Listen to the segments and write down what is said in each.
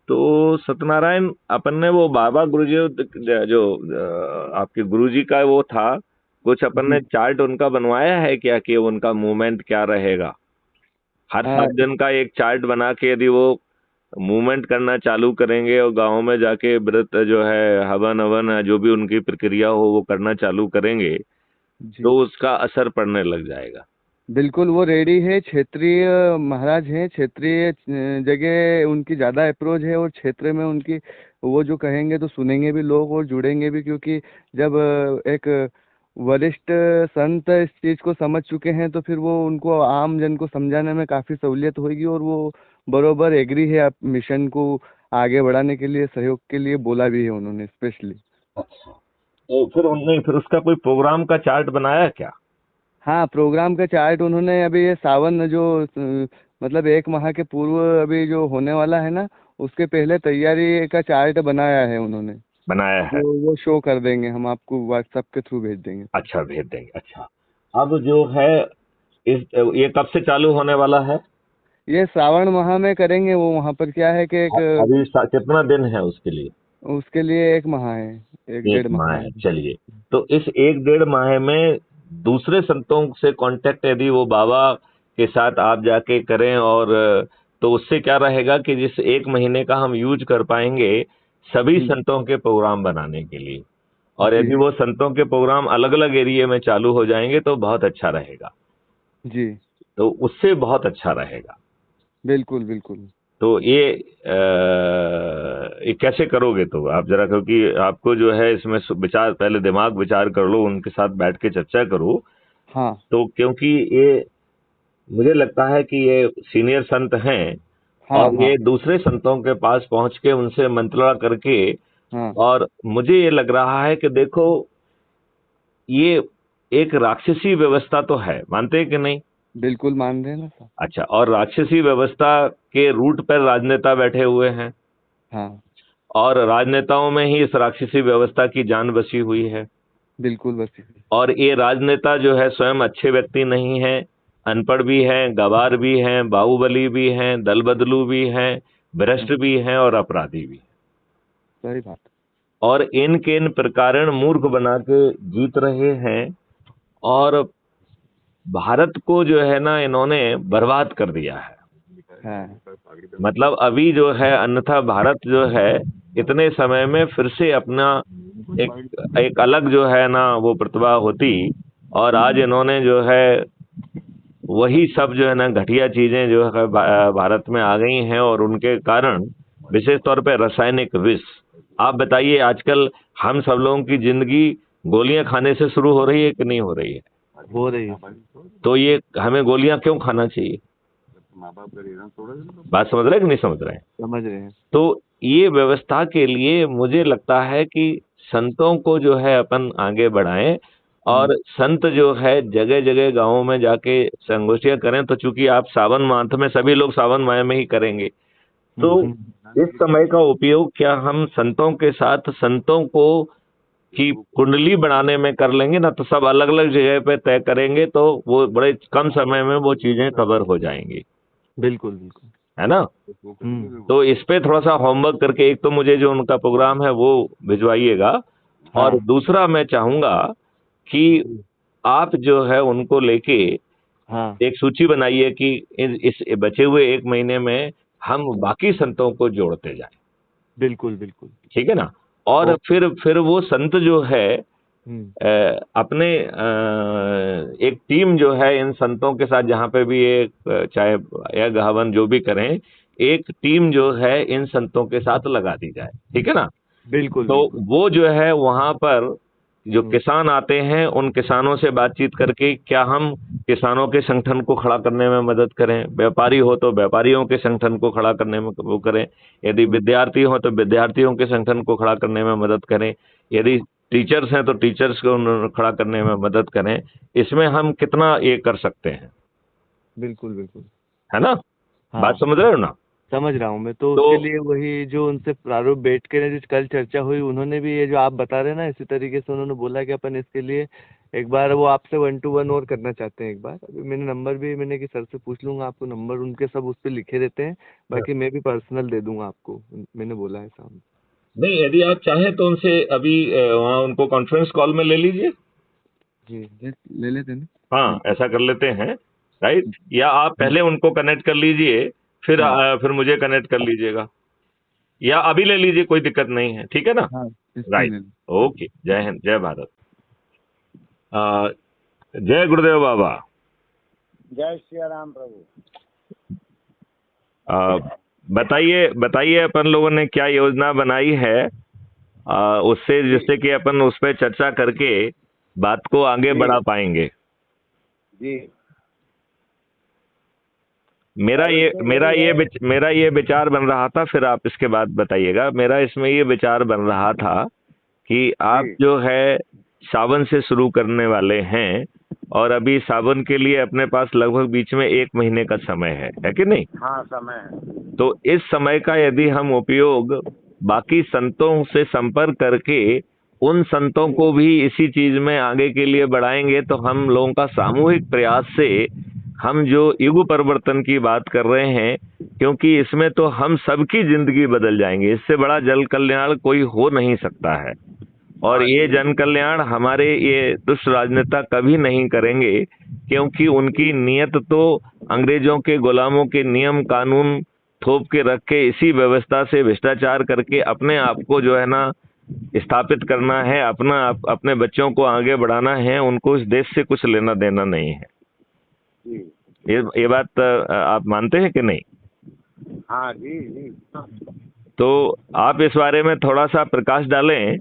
तो सत्यनारायण, अपन ने वो बाबा गुरुजी जो आपके गुरुजी का वो था, कुछ अपन जी। ने चार्ट उनका बनवाया है क्या कि उनका मूवमेंट क्या रहेगा? हर आ, 7 दिन का एक चार्ट बना के यदि वो मूवमेंट करना चालू करेंगे और गांव में जाके व्रत जो है, हवन हवन जो भी उनकी प्रक्रिया हो वो करना चालू करेंगे, जी तो उसका असर पड़ने लग जाएगा। बिल्कुल, वो रेडी है। क्षेत्रीय महाराज हैं, क्षेत्रीय जगह उनकी ज़्यादा अप्रोच है, और क्षेत्र में उनकी वो जो कहेंगे तो सुनेंगे भी लोग और जुड़ेंगे भी, क्योंकि जब एक वरिष्ठ संत इस चीज़ को समझ चुके हैं तो फिर वो उनको आम जन को समझाने में काफ़ी सहूलियत होगी, और वो बरोबर एग्री है आप मिशन को आगे बढ़ाने के लिए, सहयोग के लिए बोला भी है उन्होंने स्पेशली। अच्छा, तो फिर उनने फिर उसका कोई प्रोग्राम का चार्ट बनाया क्या? हाँ, प्रोग्राम का चार्ट उन्होंने अभी ये सावन जो मतलब 1 माह के पूर्व अभी जो होने वाला है ना, उसके पहले तैयारी का चार्ट बनाया है उन्होंने। बनाया है। जो वो शो कर देंगे, हम आपको व्हाट्सएप के थ्रू भेज देंगे। अच्छा, भेज देंगे। अच्छा, अब जो है इस ये कब से चालू होने वाला है? ये श्रावण माह में करेंगे। वो वहाँ पर क्या है कि एक अभी कितना दिन है उसके लिए? उसके लिए 1 माह है, एक एक डेढ़ माह माह का है, है। चलिए। तो इस एक डेढ़ माह में दूसरे संतों से कांटेक्ट यदि वो बाबा के साथ आप जाके करें, और तो उससे क्या रहेगा कि जिस एक महीने का हम यूज कर पाएंगे सभी जी संतों के प्रोग्राम बनाने के लिए। और जी यदि वो संतों के प्रोग्राम अलग अलग एरिया में चालू हो जाएंगे तो बहुत अच्छा रहेगा। जी तो उससे बहुत अच्छा रहेगा। बिल्कुल बिल्कुल। तो ये कैसे करोगे? तो आप जरा, क्योंकि आपको जो है इसमें विचार, पहले दिमाग विचार कर लो, उनके साथ बैठ के चर्चा करो। हाँ तो क्योंकि ये मुझे लगता है कि ये सीनियर संत हैं, हाँ और हाँ ये दूसरे संतों के पास पहुंच के उनसे मंत्रणा करके, हाँ। और मुझे ये लग रहा है कि देखो, ये एक राक्षसी व्यवस्था तो है, मानते हैं कि नहीं? बिल्कुल मान रहे हैं ना सर। अच्छा, और राक्षसी व्यवस्था के रूट पर राजनेता बैठे हुए हैं, हाँ और राजनेताओं में ही इस राक्षसी व्यवस्था की जान बसी हुई है। बिल्कुल, बस। और ये राजनेता जो है स्वयं अच्छे व्यक्ति नहीं है, अनपढ़ भी हैं, गवार भी हैं, बाहुबली भी हैं, दल बदलू भी हैं, हाँ, भ्रष्ट भी हैं और अपराधी भी हैं। सही बात। और इनके इन प्रकार मूर्ख बना के जीत रहे हैं, और भारत को जो है ना इन्होंने बर्बाद कर दिया है। हाँ मतलब अभी जो है, अन्यथा भारत जो है इतने समय में फिर से अपना एक एक अलग जो है ना वो प्रतिभा होती, और आज इन्होंने जो है वही सब जो है ना घटिया चीजें जो है भारत में आ गई हैं, और उनके कारण विशेष तौर पे रासायनिक विष। आप बताइए, आजकल हम सब लोगों की जिंदगी गोलियां खाने से शुरू हो रही है कि नहीं हो रही है? हो रही है। तो ये हमें गोलियां क्यों खाना चाहिए? बात समझ रहे हैं कि नहीं समझ रहे हैं? समझ रहे हैं। तो ये व्यवस्था के लिए मुझे लगता है कि संतों को जो है अपन आगे बढ़ाएं, और संत जो है जगह जगह गांवों में जाके संगोष्ठियां करें। तो चूंकि आप सावन माह में, सभी लोग सावन माह में ही करेंगे, तो इस समय का उपयोग क्या हम संतों के साथ, संतों को की कुंडली बनाने में कर लेंगे ना, तो सब अलग अलग जगह पे तय करेंगे तो वो बड़े कम समय में वो चीजें कवर हो जाएंगी, बिल्कुल बिल्कुल। है ना? तो इस पे थोड़ा सा होमवर्क करके, एक तो मुझे जो उनका प्रोग्राम है वो भिजवाइएगा, और हाँ दूसरा मैं चाहूंगा कि जी आप जो है उनको लेके हाँ एक सूची बनाइए कि इस बचे हुए एक महीने में हम बाकी संतों को जोड़ते जाएं। बिल्कुल बिल्कुल। ठीक है ना? और ओके। फिर वो संत जो है हम्म। अपने एक टीम जो है इन संतों के साथ, जहां पे भी ये चाहे यज्ञ हवन जो भी करें, एक टीम जो है इन संतों के साथ लगा दी जाए। ठीक है ना? बिल्कुल तो बिल्कुल। वो जो है वहां पर जो हम्म। किसान आते हैं, उन किसानों से बातचीत करके क्या हम किसानों के संगठन को खड़ा करने में मदद करें, व्यापारी हो तो व्यापारियों के संगठन को खड़ा करने में वो करें, यदि हम्म। विद्यार्थी हो तो विद्यार्थियों के संगठन को खड़ा करने में मदद करें, यदि टीचर्स हैं तो टीचर्स को खड़ा करने में मदद करें। इसमें हम कितना ये कर सकते हैं, बिल्कुल बिल्कुल। है ना? बात हाँ समझ रहे हो ना? समझ रहा हूँ मैं। तो तो उसके लिए वही जो उनसे प्रारूप बैठ के जो कल चर्चा हुई, उन्होंने भी ये जो आप बता रहे हैं ना, इसी तरीके से उन्होंने बोला कि अपन इसके लिए एक बार वो आपसे 1 to 1 और करना चाहते हैं। एक बार अभी मैंने नंबर भी, मैंने कि सर से पूछ लूंगा, आपको नंबर उनके सब उस पर लिखे रहते हैं, बाकी मैं भी पर्सनल दे दूंगा आपको, मैंने बोला है साहब। नहीं, यदि आप चाहें तो उनसे अभी वहाँ उनको कॉन्फ्रेंस कॉल में ले लीजिए। जी ले लेते हैं ना। हाँ, ऐसा कर लेते हैं, राइट। या आप हाँ पहले उनको कनेक्ट कर लीजिए, फिर हाँ फिर मुझे कनेक्ट कर लीजिएगा, या अभी ले लीजिए, कोई दिक्कत नहीं है, ठीक है ना। हाँ, इससे राइट। ले लो। ओके, जय हिंद, जय भारत। अ, जय गुरुदेव बाबा। जय श्री राम प्रभु। बताइए बताइए, अपन लोगों ने क्या योजना बनाई है, उससे जी जिससे कि अपन उस पर चर्चा करके बात को आगे जी बढ़ा पाएंगे। जी। मेरा अभी ये तो मेरा यही ये है। विच, मेरा ये विचार बन रहा था, फिर आप इसके बाद बताइएगा। मेरा इसमें ये विचार बन रहा था कि आप जी जो है सावन से शुरू करने वाले हैं, और अभी सावन के लिए अपने पास लगभग बीच में 1 महीने का समय है कि नहीं। हाँ, समय है। तो इस समय का यदि हम उपयोग बाकी संतों से संपर्क करके उन संतों जी को भी इसी चीज में आगे के लिए बढ़ाएंगे, तो हम लोगों का सामूहिक प्रयास से हम जो युग परिवर्तन की बात कर रहे हैं, क्योंकि इसमें तो हम सबकी जिंदगी बदल जाएंगे, इससे बड़ा जन कल्याण कोई हो नहीं सकता है। और हाँ ये जी जन कल्याण हमारे ये दुष्ट राजनेता कभी नहीं करेंगे, क्योंकि उनकी नीयत तो अंग्रेजों के गुलामों के नियम कानून थोप के रख के इसी व्यवस्था से भ्रष्टाचार करके अपने आप को जो है ना स्थापित करना है, अपने बच्चों को आगे बढ़ाना है। उनको इस देश से कुछ लेना देना नहीं है। जी। ये बात आप मानते हैं कि नहीं। हाँ जी जी। तो आप इस बारे में थोड़ा सा प्रकाश डालें,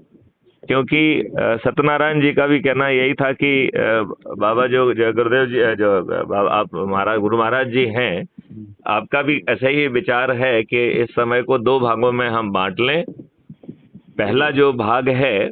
क्योंकि जी सत्यनारायण जी का भी कहना यही था कि बाबा जो गुरुदेव जी आप महाराज गुरु महाराज जी हैं, आपका भी ऐसा ही विचार है कि इस समय को 2 भागों में हम बांट लें। पहला जी। जो भाग है,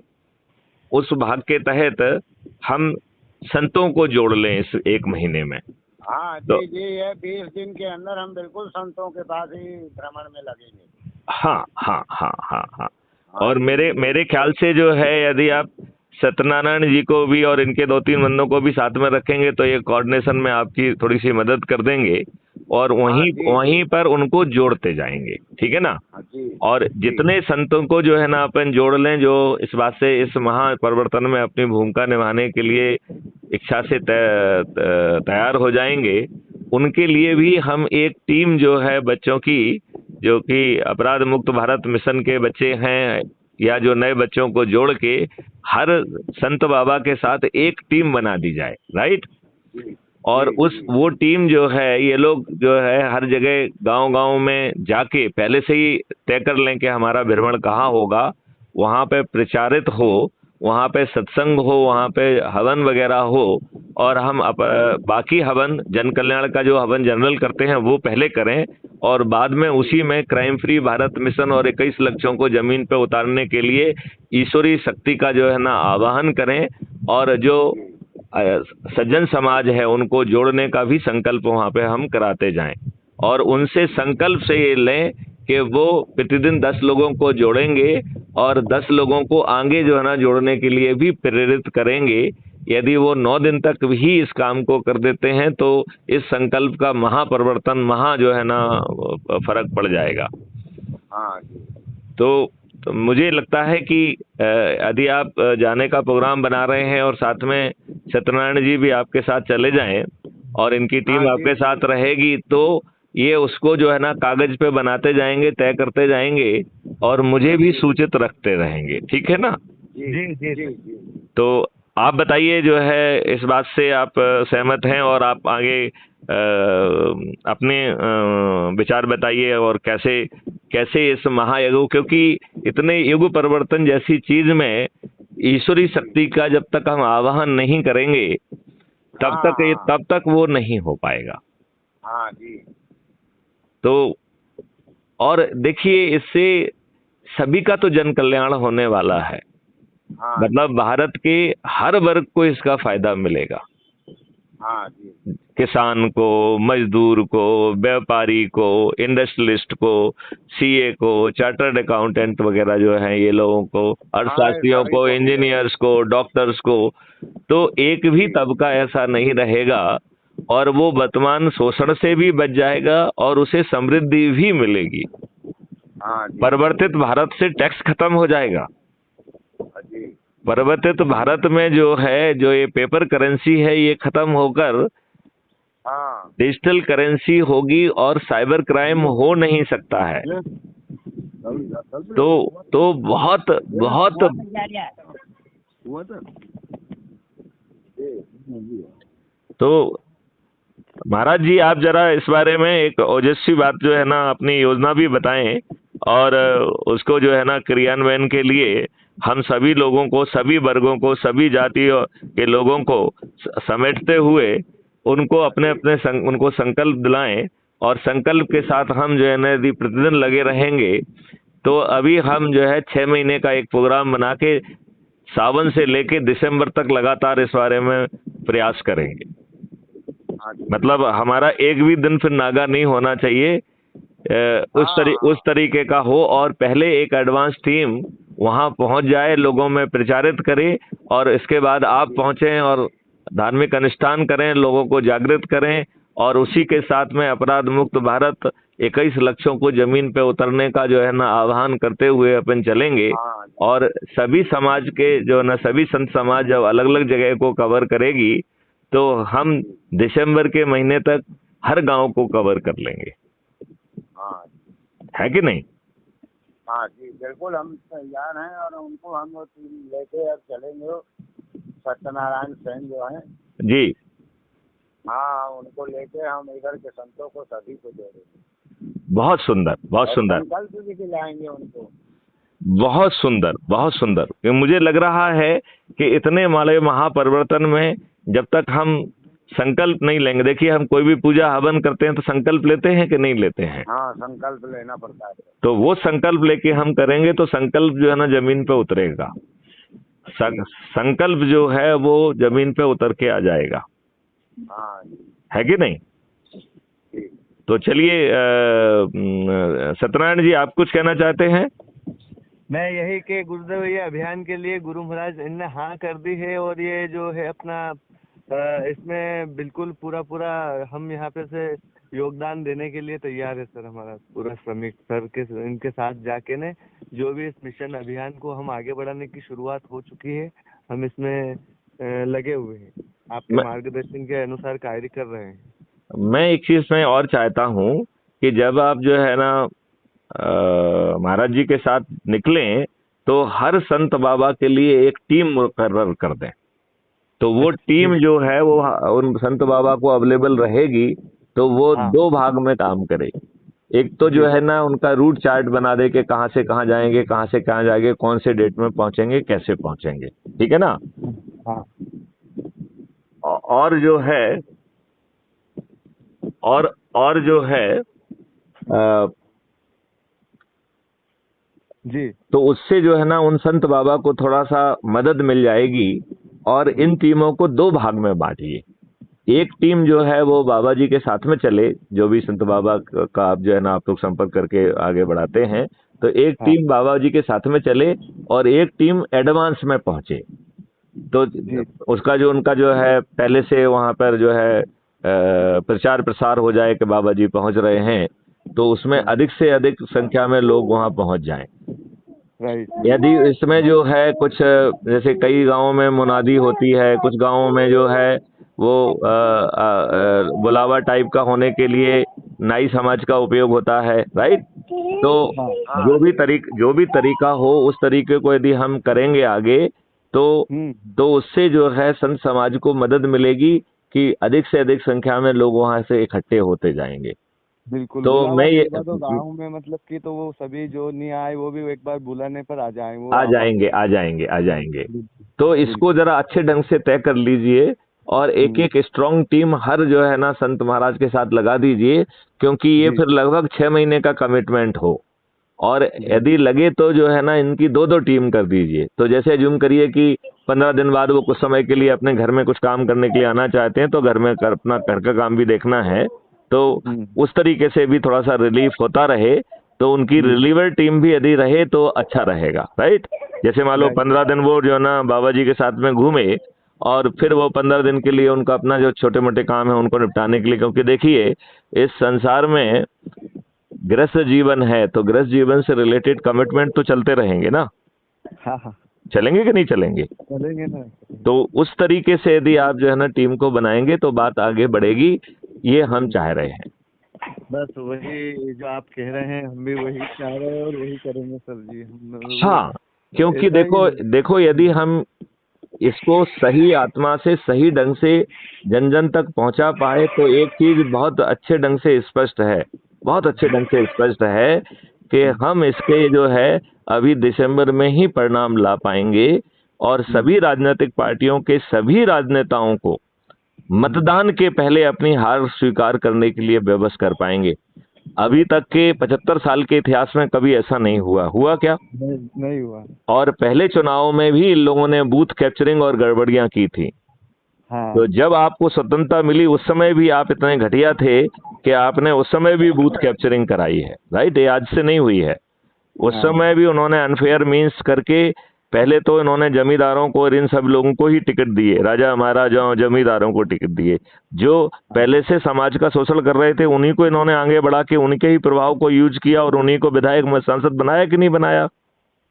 उस भाग के तहत हम संतों को जोड़ लें इस 1 महीने में। हाँ तो जी जी, ये 20 दिन के अंदर हम बिल्कुल संतों के पास ही भ्रमण में लगेंगे। हाँ हाँ हाँ हाँ हाँ। हाँ और जी मेरे जी। मेरे ख्याल से जो है, यदि आप सत्यनारायण जी को भी और इनके 2-3 बंदों को भी साथ में रखेंगे, तो ये कोऑर्डिनेशन में आपकी थोड़ी सी मदद कर देंगे, और हाँ वहीं जी जी। वहीं पर उनको जोड़ते जाएंगे, ठीक है ना। हाँ जी और जी जितने संतों को जो है ना अपन जोड़ लें, जो इस बात से इस महापरिवर्तन में अपनी भूमिका निभाने के लिए इच्छा से तैयार हो जाएंगे, उनके लिए भी हम एक टीम जो है बच्चों की, जो कि अपराध मुक्त भारत मिशन के बच्चे हैं, या जो नए बच्चों को जोड़ के हर संत बाबा के साथ एक टीम बना दी जाए, राइट। जी और जी उस जी। वो टीम जो है, ये लोग जो है हर जगह गांव गांव में जाके पहले से ही तय कर लें कि हमारा भ्रमण कहाँ होगा, वहां पे प्रचारित हो, वहां पे सत्संग हो, वहां पे हवन वगैरह हो, और हम बाकी हवन जन कल्याण का जो हवन जनरल करते हैं वो पहले करें, और बाद में उसी में क्राइम फ्री भारत मिशन और 21 लक्ष्यों को जमीन पे उतारने के लिए ईश्वरीय शक्ति का जो है ना आवाहन करें, और जो सज्जन समाज है उनको जोड़ने का भी संकल्प वहां पे हम कराते जाएं, और उनसे संकल्प से ये लें कि वो प्रतिदिन 10 लोगों को जोड़ेंगे, और 10 लोगों को आगे जो है ना जोड़ने के लिए भी प्रेरित करेंगे। यदि वो 9 दिन तक भी इस काम को कर देते हैं, तो इस संकल्प का महापरिवर्तन, जो है ना फर्क पड़ जाएगा। हाँ जी। तो मुझे लगता है कि यदि आप जाने का प्रोग्राम बना रहे हैं, और साथ में सत्यनारायण जी भी आपके साथ चले जाएं, और इनकी टीम हाँ जी आपके जी साथ रहेगी, तो ये उसको जो है ना कागज पे बनाते जाएंगे, तय करते जाएंगे, और मुझे भी सूचित रखते रहेंगे, ठीक है ना। जी जी जी जी। तो आप बताइए, जो है इस बात से आप सहमत हैं, और आप आगे अपने विचार बताइए, और कैसे कैसे इस महायुग, क्योंकि इतने युग परिवर्तन जैसी चीज में ईश्वरी शक्ति का जब तक हम आवाहन नहीं करेंगे, हाँ हाँ तब तक वो नहीं हो पाएगा। हाँ जी। तो और देखिए, इससे सभी का तो जन कल्याण होने वाला है, हाँ जी। मतलब भारत के हर वर्ग को इसका फायदा मिलेगा। हाँ जी। किसान को, मजदूर को, व्यापारी को, इंडस्ट्रियलिस्ट को, सीए को, चार्टर्ड अकाउंटेंट वगैरह जो है ये लोगों को, हाँ, ये अर्थशास्त्रियों सभी को, को मिलेगा। इंजीनियर्स को, डॉक्टर्स को, तो एक भी जी। तबका ऐसा नहीं रहेगा और वो वर्तमान शोषण से भी बच जाएगा और उसे समृद्धि भी मिलेगी। हाँ जी। परिवर्तित भारत से टैक्स खत्म हो जाएगा। जी। परिवर्तित भारत में जो है, जो ये पेपर करेंसी है, ये खत्म होकर हाँ। डिजिटल करेंसी होगी और साइबर क्राइम हो नहीं सकता है। तो बहुत बहुत तो महाराज जी, आप जरा इस बारे में एक ओजस्वी बात जो है ना, अपनी योजना भी बताएं और उसको जो है ना क्रियान्वयन के लिए हम सभी लोगों को, सभी वर्गों को, सभी जातियों के लोगों को समेटते हुए उनको अपने अपने उनको संकल्प दिलाएं और संकल्प के साथ हम जो है ना यदि प्रतिदिन लगे रहेंगे तो अभी हम जो है 6 महीने का एक प्रोग्राम बना के सावन से लेके दिसंबर तक लगातार इस बारे में प्रयास करेंगे। हाँ जी। मतलब हमारा एक भी दिन फिर नागा नहीं होना चाहिए, उस तरीके का हो और पहले एक एडवांस टीम वहां पहुंच जाए, लोगों में प्रचारित करे और इसके बाद आप पहुंचें और धार्मिक अनुष्ठान करें, लोगों को जागृत करें और उसी के साथ में अपराध मुक्त भारत 21 लक्षों को जमीन पे उतरने का जो है ना आह्वान करते हुए अपन चलेंगे। हाँ जी। और सभी समाज के जो है ना, सभी संत समाज जब अलग अलग जगह को कवर करेगी तो हम दिसंबर के महीने तक हर गांव को कवर कर लेंगे। हाँ है कि नहीं? हाँ जी, बिल्कुल हम तैयार हैं और उनको हम वो टीम लेके अब चलेंगे। सत्यनारायण सेन जो है जी, हाँ, उनको लेके हम इधर के संतों को सभी को दे देंगे बहुत सुंदर, बहुत और सुंदर, संकल्प भी दिलाएंगे उनको। बहुत सुंदर, बहुत सुंदर। कि मुझे लग रहा है कि इतने मालय महापरिवर्तन में जब तक हम संकल्प नहीं लेंगे, देखिए हम कोई भी पूजा हवन करते हैं तो संकल्प लेते हैं कि नहीं लेते हैं? हाँ, संकल्प लेना पड़ता है। तो वो संकल्प लेके हम करेंगे तो संकल्प जो है ना जमीन पे उतरेगा। संकल्प जो है वो जमीन पे उतर के आ जाएगा। हाँ, है कि नहीं? तो चलिए सत्यनारायण जी, आप कुछ कहना चाहते हैं? मैं यही कि गुरुदेव ये अभियान के लिए गुरु महाराज इनने हाँ कर दी है और ये जो है अपना इसमें बिल्कुल पूरा हम यहाँ पे से योगदान देने के लिए तैयार है सर। हमारा पूरा श्रमिक सर के इनके साथ जाके ने जो भी इस मिशन अभियान को हम आगे बढ़ाने की शुरुआत हो चुकी है, हम इसमें लगे हुए हैं, आपके मार्गदर्शन के अनुसार कार्य कर रहे हैं। मैं एक चीज में और चाहता हूँ कि जब आप जो है ना महाराज जी के साथ निकलें तो हर संत बाबा के लिए एक टीम मुकर्रर कर दें, तो वो टीम जो है वो उन संत बाबा को अवेलेबल रहेगी, तो वो दो भाग में काम करे। एक तो जो है ना उनका रूट चार्ट बना दे कि कहाँ से कहाँ जाएंगे, कहाँ से कहाँ जाएंगे, कौन से डेट में पहुंचेंगे, कैसे पहुंचेंगे, ठीक है ना? और जो है और जो है जी, तो उससे जो है ना उन संत बाबा को थोड़ा सा मदद मिल जाएगी। और इन टीमों को दो भाग में बांटिए। एक टीम जो है वो बाबा जी के साथ में चले, जो भी संत बाबा का आप जो है ना आप लोग संपर्क करके आगे बढ़ाते हैं, तो एक टीम बाबा जी के साथ में चले और एक टीम एडवांस में पहुंचे। तो उसका जो उनका जो है पहले से वहां पर जो है प्रचार प्रसार हो जाए कि बाबा जी पहुंच रहे हैं, तो उसमें अधिक से अधिक संख्या में लोग वहां पहुंच जाएं। यदि इसमें जो है कुछ जैसे कई गांवों में मुनादी होती है, कुछ गांवों में जो है वो बुलावा टाइप का होने के लिए नाई समाज का उपयोग होता है, राइट? तो जो भी तरीका हो उस तरीके को यदि हम करेंगे आगे तो उससे जो है संत समाज को मदद मिलेगी कि अधिक से अधिक संख्या में लोग वहां से इकट्ठे होते जाएंगे। बिल्कुल। तो मैं ये गाँव में मतलब कि तो वो सभी जो नहीं आए वो भी एक बार बुलाने पर आ जाएं, वो आ जाएंगे। तो इसको जरा अच्छे ढंग से तय कर लीजिए और एक एक स्ट्रांग टीम हर जो है ना संत महाराज के साथ लगा दीजिए, क्योंकि ये फिर लगभग 6 महीने का कमिटमेंट हो। और यदि लगे तो जो है ना इनकी दो टीम कर दीजिए। तो जैसे अज्यूम करिए कि 15 दिन बाद वो कुछ समय के लिए अपने घर में कुछ काम करने के लिए आना चाहते हैं, तो घर में अपना घर का काम भी देखना है, तो उस तरीके से भी थोड़ा सा रिलीफ होता रहे, तो उनकी रिलीवर टीम भी यदि रहे तो अच्छा रहेगा, राइट। जैसे मान लो 15 दिन वो जो है ना बाबा जी के साथ में घूमे, और फिर वो 15 दिन के लिए उनका अपना जो छोटे मोटे काम है उनको निपटाने के लिए, क्योंकि देखिए इस संसार में गृहस्थ जीवन है, तो गृहस्थ जीवन से रिलेटेड कमिटमेंट तो चलते रहेंगे ना। हाँ हाँ, चलेंगे कि नहीं चलेंगे? चलेंगे ना। तो उस तरीके से यदि आप जो है ना टीम को बनाएंगे तो बात आगे बढ़ेगी, ये हम चाह रहे हैं। बस वही जो आप कह रहे हैं हम भी वही चाह रहे हैं और वही करेंगे सर जी हम। हाँ, क्योंकि ऐसा ही देखो यदि हम इसको सही आत्मा से सही ढंग से जन जन तक पहुंचा पाए, तो एक चीज बहुत अच्छे ढंग से स्पष्ट है, बहुत अच्छे ढंग से स्पष्ट है कि हम इसके जो है अभी दिसंबर में ही परिणाम ला पाएंगे, और सभी राजनीतिक पार्टियों के सभी राजनेताओं को मतदान के पहले अपनी हार स्वीकार करने के लिए विवश कर पाएंगे। अभी तक के 75 साल के इतिहास में कभी ऐसा नहीं हुआ। हुआ क्या? नहीं हुआ। और पहले चुनाव में भी इन लोगों ने बूथ कैप्चरिंग और गड़बड़ियां की थी। हाँ। तो जब आपको स्वतंत्रता मिली उस समय भी आप इतने घटिया थे कि आपने उस समय भी बूथ कैप्चरिंग कराई है, राइट। ये आज से नहीं हुई है। उस समय भी उन्होंने अनफेयर मीन्स करके पहले तो इन्होंने जमींदारों को और इन सब लोगों को ही टिकट दिए, राजा महाराजाओं जमींदारों को टिकट दिए, जो पहले से समाज का शोषण कर रहे थे उन्हीं को इन्होंने आगे बढ़ा के उन्हीं के ही प्रभाव को यूज किया और उन्हीं को विधायक में सांसद बनाया कि नहीं बनाया?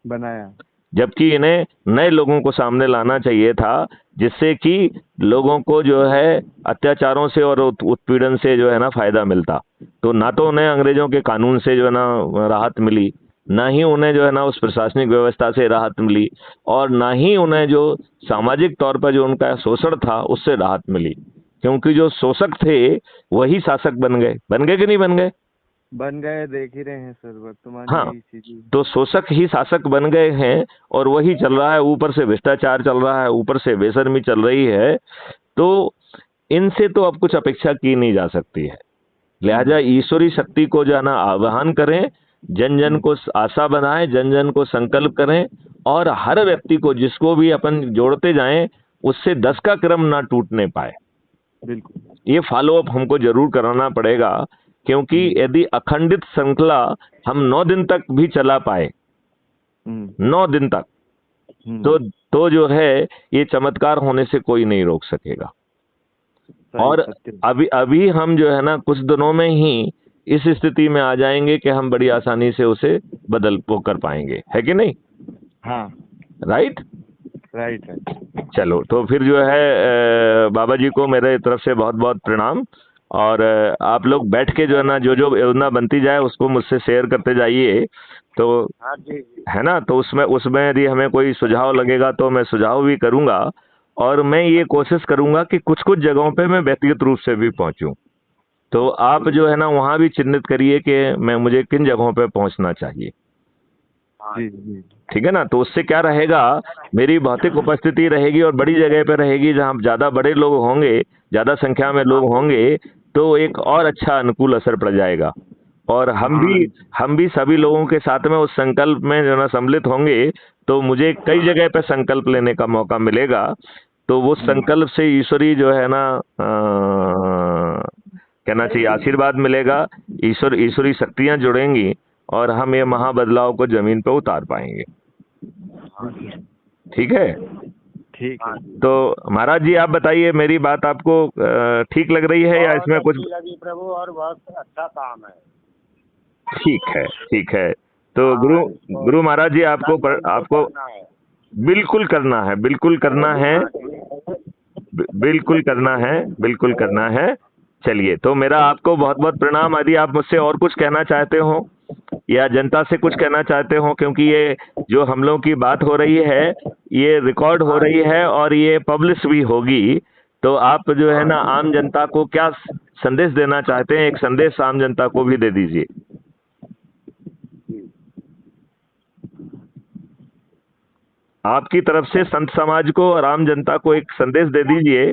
बनाया। जबकि इन्हें नए लोगों को सामने लाना चाहिए था, जिससे कि लोगों को जो है अत्याचारों से और उत्पीड़न से जो है ना फायदा मिलता। तो ना तो उन्हें अंग्रेजों के कानून से जो है ना राहत मिली, ना ही उन्हें जो है ना उस प्रशासनिक व्यवस्था से राहत मिली, और ना ही उन्हें जो सामाजिक तौर पर जो उनका शोषण था उससे राहत मिली, क्योंकि जो शोषक थे वही शासक बन गए कि नहीं बन गए? बन गए, देख ही रहे हैं सर वर्तमान हाँ, यही चीजें। तो शोषक ही शासक बन गए हैं, और वही चल रहा है। ऊपर से भ्रष्टाचार चल रहा है, ऊपर से बेशर्मी चल रही है, तो इनसे तो अब कुछ अपेक्षा की नहीं जा सकती है। लिहाजा ईश्वरी शक्ति को जो है ना आह्वान करें, जन जन को आशा बनाएं, जन जन को संकल्प करें, और हर व्यक्ति को जिसको भी अपन जोड़ते जाएं उससे 10 का क्रम ना टूटने पाए। बिल्कुल। ये फॉलो अप हमको जरूर कराना पड़ेगा, क्योंकि यदि अखंडित श्रृंखला हम 9 दिन तक भी चला पाए, 9 दिन तक, तो जो है ये चमत्कार होने से कोई नहीं रोक सकेगा। और अभी हम जो है ना कुछ दिनों में ही इस स्थिति में आ जाएंगे कि हम बड़ी आसानी से उसे बदल कर पाएंगे, है कि नहीं? हाँ, राइट। चलो, तो फिर जो है बाबा जी को मेरे तरफ से बहुत बहुत प्रणाम, और आप लोग बैठ के जो है ना जो योजना बनती जाए उसको मुझसे शेयर करते जाइए, तो है ना। तो उसमें यदि हमें कोई सुझाव लगेगा तो मैं सुझाव भी करूंगा, और मैं ये कोशिश करूंगा कि कुछ कुछ जगहों पे मैं व्यक्तिगत रूप से भी पहुंचूं। तो आप जो है ना वहां भी चिन्हित करिए कि मुझे किन जगहों पे पहुंचना चाहिए। ठीक है ना। तो उससे क्या रहेगा, मेरी भौतिक उपस्थिति रहेगी और बड़ी जगह पे रहेगी, जहाँ ज्यादा बड़े लोग होंगे, ज्यादा संख्या में लोग होंगे, तो एक और अच्छा अनुकूल असर पड़ जाएगा। और हम भी सभी लोगों के साथ में उस संकल्प में जो ना सम्मिलित होंगे, तो मुझे कई जगह पे संकल्प लेने का मौका मिलेगा। तो वो संकल्प से ईश्वरी जो है ना कहना चाहिए आशीर्वाद मिलेगा, ईश्वरी शक्तियां जुड़ेंगी, और हम ये महाबदलाव को जमीन पे उतार पाएंगे। ठीक है। ठीक है। तो महाराज जी आप बताइए, मेरी बात आपको ठीक लग रही है या इसमें कुछ? लगी प्रभु, और बहुत अच्छा काम है। ठीक है। तो गुरु महाराज जी आपको बिल्कुल करना है, बिल्कुल करना है। चलिए, तो मेरा आपको बहुत बहुत प्रणाम। यदि आप मुझसे और कुछ कहना चाहते हो या जनता से कुछ कहना चाहते हो, क्योंकि ये जो हम लोगों की बात हो रही है ये रिकॉर्ड हो रही है और ये पब्लिश भी होगी, तो आप जो है ना आम जनता को क्या संदेश देना चाहते हैं, एक संदेश आम जनता को भी दे दीजिए। आपकी तरफ से संत समाज को और आम जनता को एक संदेश दे दीजिए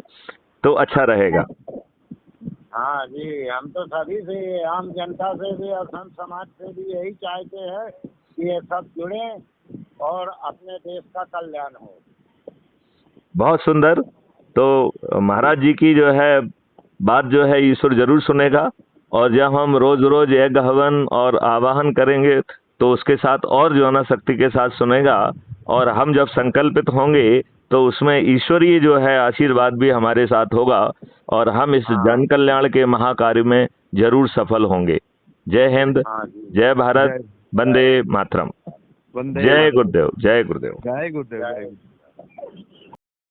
तो अच्छा रहेगा। हाँ जी, हम तो सभी से, आम जनता से भी और संत समाज से भी यही चाहते हैं कि ये सब जुड़े और अपने देश का कल्याण हो। बहुत सुंदर। तो महाराज जी की जो है बात जो है ईश्वर जरूर सुनेगा, और जब हम रोज रोज यज्ञ हवन और आवाहन करेंगे तो उसके साथ और जो है ना शक्ति के साथ सुनेगा, और हम जब संकल्पित होंगे तो उसमें ईश्वरीय जो है आशीर्वाद भी हमारे साथ होगा, और हम इस हाँ जन कल्याण के महाकार्य में जरूर सफल होंगे। जय हिंद, हाँ जी, जय भारत, जय वंदे मातरम। वंदे जय मातरम। गुरुदेव, जय गुरुदेव। जय गुरुदेव, जय जय गुरुदेव।